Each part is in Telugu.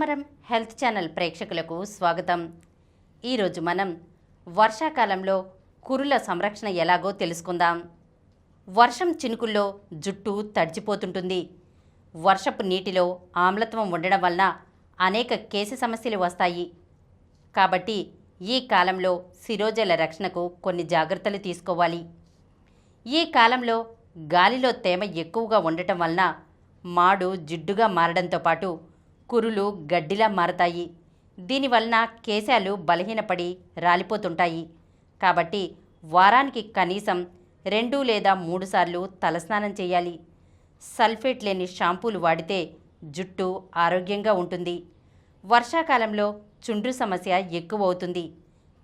సమరం హెల్త్ ఛానల్ ప్రేక్షకులకు స్వాగతం. ఈరోజు మనం వర్షాకాలంలో కురుల సంరక్షణ ఎలాగో తెలుసుకుందాం. వర్షం చినుకుల్లో జుట్టు తడిచిపోతుంటుంది. వర్షపు నీటిలో ఆమ్లత్వం ఉండడం వలన అనేక కేశ సమస్యలు వస్తాయి. కాబట్టి ఈ కాలంలో శిరోజాల రక్షణకు కొన్ని జాగ్రత్తలు తీసుకోవాలి. ఈ కాలంలో గాలిలో తేమ ఎక్కువగా ఉండటం వలన మాడు జిడ్డుగా మారడంతో పాటు కురులు గడ్డిలా మారతాయి. దీనివలన కేశాలు బలహీనపడి రాలిపోతుంటాయి. కాబట్టి వారానికి కనీసం 2 లేదా 3 సార్లు తలస్నానం చేయాలి. సల్ఫేట్ లేని షాంపూలు వాడితే జుట్టు ఆరోగ్యంగా ఉంటుంది. వర్షాకాలంలో చుండ్రు సమస్య ఎక్కువ అవుతుంది.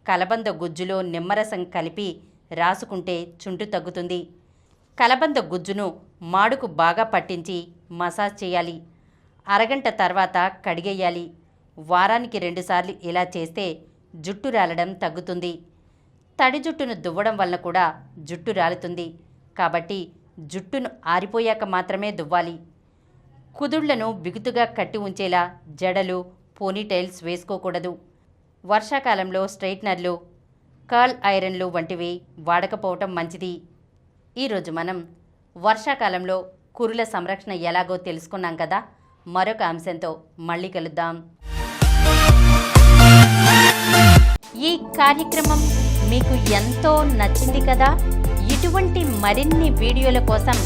కలబంద గుజ్జులో నిమ్మరసం కలిపి రాసుకుంటే చుండ్రు తగ్గుతుంది. కలబంద గుజ్జును మాడుకు బాగా పట్టించి మసాజ్ చేయాలి. అరగంట తర్వాత కడిగేయాలి. వారానికి 2 సార్లు ఇలా చేస్తే జుట్టు రాలడం తగ్గుతుంది. తడి జుట్టును దువ్వడం వలన కూడా జుట్టు రాలుతుంది. కాబట్టి జుట్టును ఆరిపోయాక మాత్రమే దువ్వాలి. కుదుళ్లను బిగుతుగా కట్టి ఉంచేలా జడలు, పోనీటైల్స్ వేసుకోకూడదు. వర్షాకాలంలో స్ట్రైట్నర్లు, కర్ల్ ఐరన్లు వంటివి వాడకపోవటం మంచిది. ఈరోజు మనం వర్షాకాలంలో కురుల సంరక్షణ ఎలాగో తెలుసుకున్నాం కదా. మరొక అంశంతో మళ్ళీ కలుద్దాం. ఈ కార్యక్రమం మీకు ఎంతో నచ్చింది కదా. ఇటువంటి మరిన్ని వీడియోల కోసం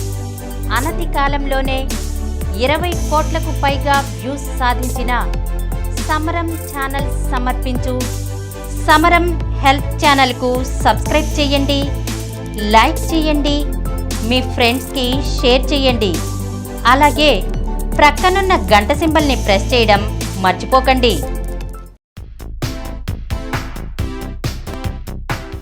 అనతి కాలంలోనే 20 కోట్లకు పైగా వ్యూస్ సాధించిన సమరం ఛానల్ సమర్పించు సమరం హెల్త్ ఛానల్కు సబ్స్క్రైబ్ చేయండి, లైక్ చేయండి, మీ ఫ్రెండ్స్కి షేర్ చేయండి. అలాగే ప్రక్కనున్న గంట సింబల్ని ప్రెస్ చేయడం మర్చిపోకండి.